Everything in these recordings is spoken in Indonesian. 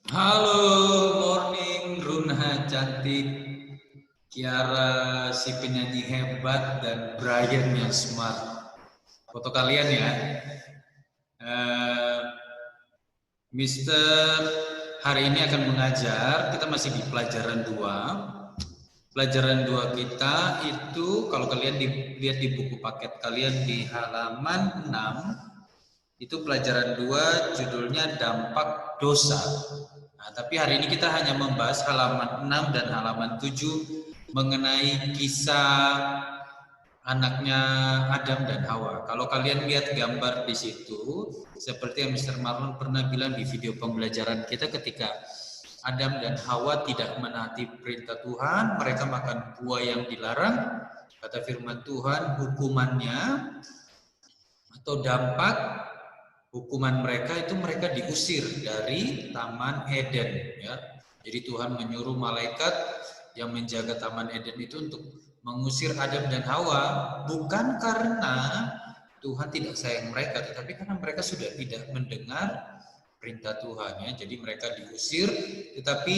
Halo, morning Runha cantik, Kiara si penyanyi hebat, dan Brian yang smart. Foto kalian ya. Eh, Mister hari ini akan mengajar, kita masih di pelajaran 2. Pelajaran 2 kita itu kalau kalian lihat di buku paket kalian di halaman 6, itu pelajaran 2 judulnya dampak dosa. Nah, tapi hari ini kita hanya membahas halaman 6 dan halaman 7 mengenai kisah anaknya Adam dan Hawa. Kalau kalian lihat gambar di situ, seperti yang Mr. Marlon pernah bilang di video pembelajaran kita, ketika Adam dan Hawa tidak menaati perintah Tuhan, mereka makan buah yang dilarang. Kata firman Tuhan, hukumannya atau dampak hukuman mereka itu mereka diusir dari Taman Eden, ya. Jadi Tuhan menyuruh malaikat yang menjaga Taman Eden itu untuk mengusir Adam dan Hawa, bukan karena Tuhan tidak sayang mereka, tetapi karena mereka sudah tidak mendengar perintah Tuhan, ya. Jadi mereka diusir, tetapi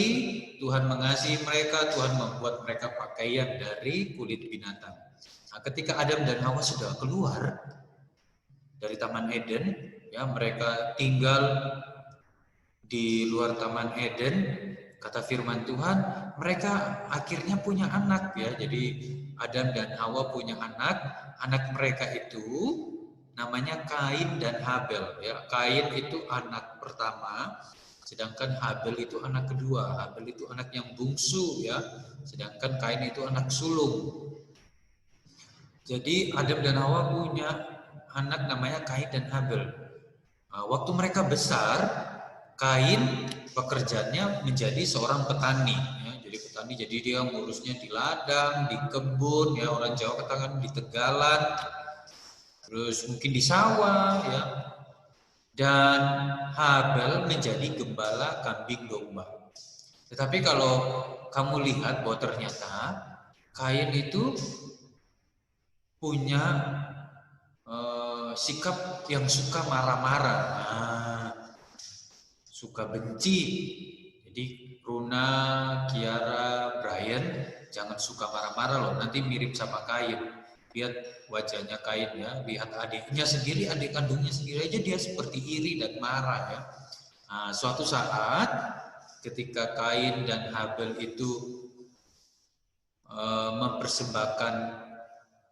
Tuhan mengasihi mereka. Tuhan membuat mereka pakaian dari kulit binatang. Nah, ketika Adam dan Hawa sudah keluar dari Taman Eden, ya, mereka tinggal di luar Taman Eden. Kata firman Tuhan, mereka akhirnya punya anak, ya. Jadi Adam dan Hawa punya anak. Anak mereka itu namanya Kain dan Habel, ya. Kain itu anak pertama, sedangkan Habel itu anak kedua. Habel itu anak yang bungsu, ya. Sedangkan Kain itu anak sulung. Jadi Adam dan Hawa punya anak namanya Kain dan Habel. Nah, waktu mereka besar, Kain pekerjaannya menjadi seorang petani, ya. Jadi petani, jadi dia ngurusnya di ladang, di kebun, ya, orang Jawa katakan di tegalan, terus mungkin di sawah, ya. Dan Habel menjadi gembala kambing domba. Tetapi kalau kamu lihat bahwa ternyata Kain itu punya sikap yang suka marah-marah. Nah, suka benci. Jadi Runa, Kiara, Brian, jangan suka marah-marah loh. Nanti mirip sama Kain. Lihat wajahnya Kain, ya. Lihat adiknya sendiri, adik kandungnya sendiri aja dia seperti iri dan marah, ya. Nah, suatu saat ketika Kain dan Habel itu mempersembahkan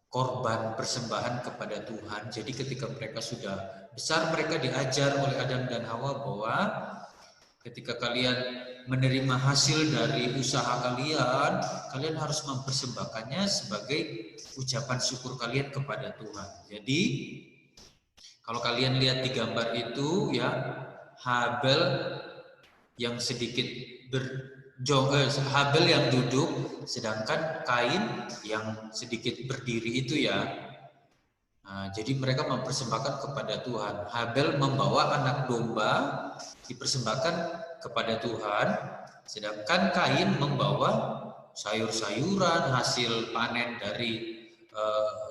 korban persembahan kepada Tuhan. Jadi ketika mereka sudah besar, mereka diajar oleh Adam dan Hawa bahwa ketika kalian menerima hasil dari usaha kalian, kalian harus mempersembahkannya sebagai ucapan syukur kalian kepada Tuhan. Jadi kalau kalian lihat di gambar itu, ya, Habel yang sedikit Habel yang duduk, sedangkan Kain yang sedikit berdiri itu, ya. Nah, jadi mereka mempersembahkan kepada Tuhan. Habel membawa anak domba dipersembahkan kepada Tuhan, sedangkan Kain membawa sayur-sayuran hasil panen dari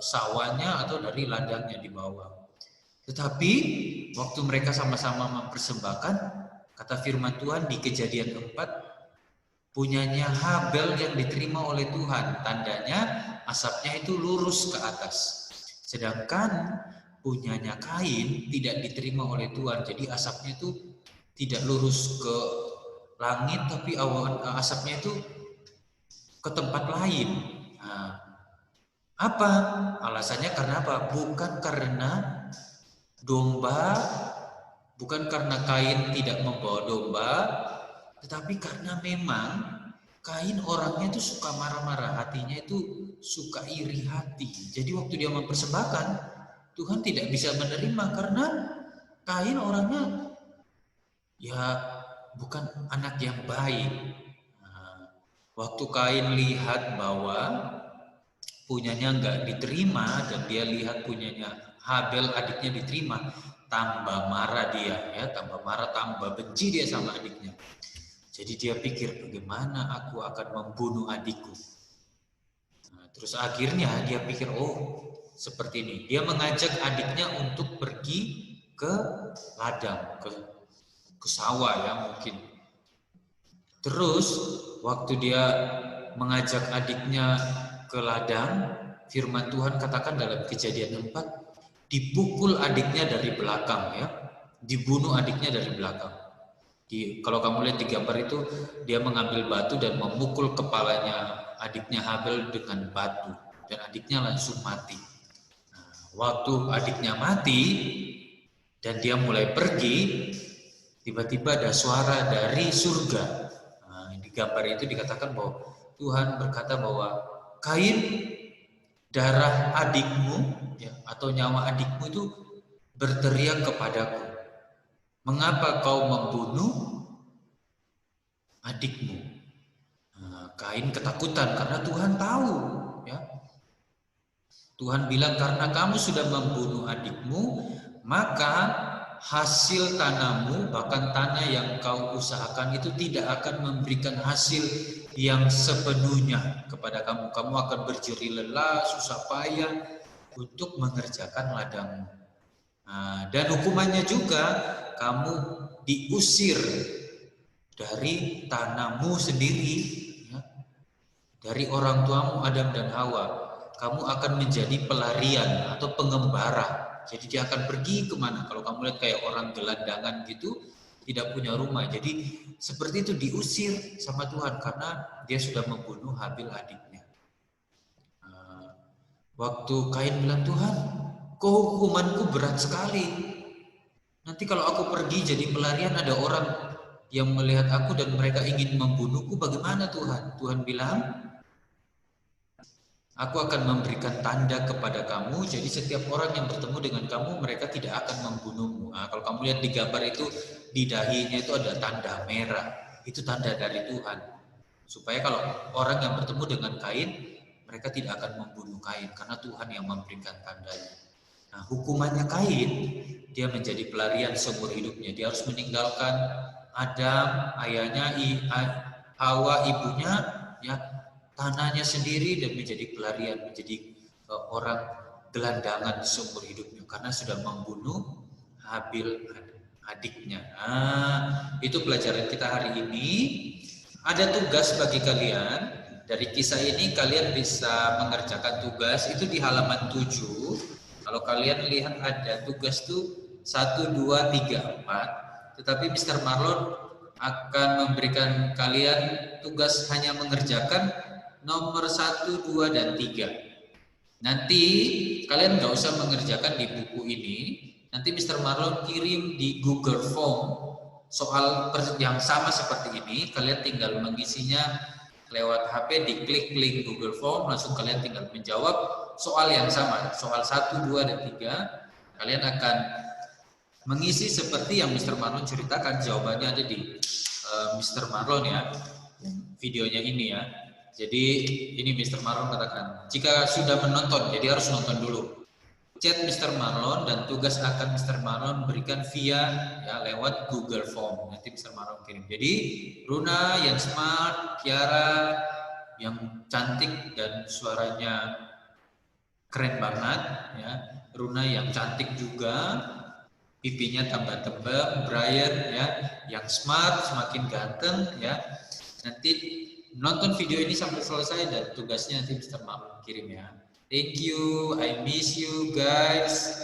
sawahnya atau dari ladangnya dibawa. Tetapi waktu mereka sama-sama mempersembahkan, kata firman Tuhan di Kejadian 4, punyanya Habel yang diterima oleh Tuhan, tandanya asapnya itu lurus ke atas. Sedangkan punyanya Kain tidak diterima oleh Tuhan, jadi asapnya itu tidak lurus ke langit, tapi asapnya itu ke tempat lain. Nah, apa alasannya? Karena apa? Bukan karena domba, bukan karena Kain tidak membawa domba, tetapi karena memang Kain orangnya itu suka marah-marah, hatinya itu suka iri hati. Jadi waktu dia mempersembahkan, Tuhan tidak bisa menerima karena Kain orangnya, ya, bukan anak yang baik. Nah, waktu Kain lihat bahwa punyanya nggak diterima dan dia lihat punyanya Habel adiknya diterima, tambah marah dia, ya, tambah marah, tambah benci dia sama adiknya. Jadi dia pikir, bagaimana aku akan membunuh adikku. Nah, terus akhirnya dia pikir, oh, seperti ini. Dia mengajak adiknya untuk pergi ke ladang, ke sawah, ya, mungkin. Terus waktu dia mengajak adiknya ke ladang, firman Tuhan katakan dalam Kejadian 4, dipukul adiknya dari belakang ya. Dibunuh adiknya dari belakang. Kalau kamu lihat di gambar itu, dia mengambil batu dan memukul kepalanya adiknya Habel dengan batu dan adiknya langsung mati. Nah, waktu adiknya mati dan dia mulai pergi, tiba-tiba ada suara dari surga. Nah, di gambar itu dikatakan bahwa Tuhan berkata bahwa Kain, darah adikmu ya, atau nyawa adikmu itu berteriak kepadaku. Mengapa kau membunuh adikmu? Nah, Kain ketakutan karena Tuhan tahu. Ya. Tuhan bilang karena kamu sudah membunuh adikmu, maka hasil tanahmu, bahkan tanah yang kau usahakan itu tidak akan memberikan hasil yang sepenuhnya kepada kamu. Kamu akan berjerih lelah, susah payah untuk mengerjakan ladangmu. Nah, dan hukumannya juga kamu diusir dari tanahmu sendiri, ya, dari orang tuamu Adam dan Hawa. Kamu akan menjadi pelarian atau pengembara. Jadi dia akan pergi kemana? Kalau kamu lihat kayak orang gelandangan gitu, tidak punya rumah. Jadi seperti itu diusir sama Tuhan karena dia sudah membunuh Habil adiknya. Waktu Kain bilang, Tuhan, kok hukumanku berat sekali. Nanti kalau aku pergi jadi pelarian, ada orang yang melihat aku dan mereka ingin membunuhku, bagaimana Tuhan? Tuhan bilang, aku akan memberikan tanda kepada kamu, jadi setiap orang yang bertemu dengan kamu, mereka tidak akan membunuhmu. Nah, kalau kamu lihat di gambar itu, di dahinya itu ada tanda merah. Itu tanda dari Tuhan. Supaya kalau orang yang bertemu dengan Kain, mereka tidak akan membunuh Kain, karena Tuhan yang memberikan tandanya. Nah, hukumannya Kain, dia menjadi pelarian seumur hidupnya. Dia harus meninggalkan Adam, ayahnya, Hawa, ibunya, ya, tanahnya sendiri dan menjadi pelarian, menjadi orang gelandangan seumur hidupnya karena sudah membunuh Habil adiknya. Nah, itu pelajaran kita hari ini. Ada tugas bagi kalian. Dari kisah ini kalian bisa mengerjakan tugas itu di halaman 7. Kalau kalian lihat ada tugas tuh 1, 2, 3, 4. Tetapi Mr. Marlon akan memberikan kalian tugas hanya mengerjakan nomor 1, 2, dan 3. Nanti kalian nggak usah mengerjakan di buku ini. Nanti Mr. Marlon kirim di Google Form soal yang sama seperti ini. Kalian tinggal mengisinya lewat HP, diklik link Google Form, langsung kalian tinggal menjawab soal yang sama. Soal 1, 2, dan 3. Kalian akan mengisi seperti yang Mr. Marlon ceritakan. Jawabannya ada di Mr. Marlon ya, videonya ini ya. Jadi ini Mr. Marlon katakan, jika sudah menonton, jadi harus nonton dulu. Chat Mr. Marlon dan tugas akan Mr. Marlon berikan via ya lewat Google Form. Nanti Mr. Marlon kirim. Jadi Runa yang smart, Kiara yang cantik dan suaranya keren banget ya. Runa yang cantik juga, pipinya tambah tebal, Brian ya, yang smart semakin ganteng ya. Nanti nonton video ini sampai selesai dan tugasnya nanti Mr. Marlon kirim ya. Thank you, I miss you guys.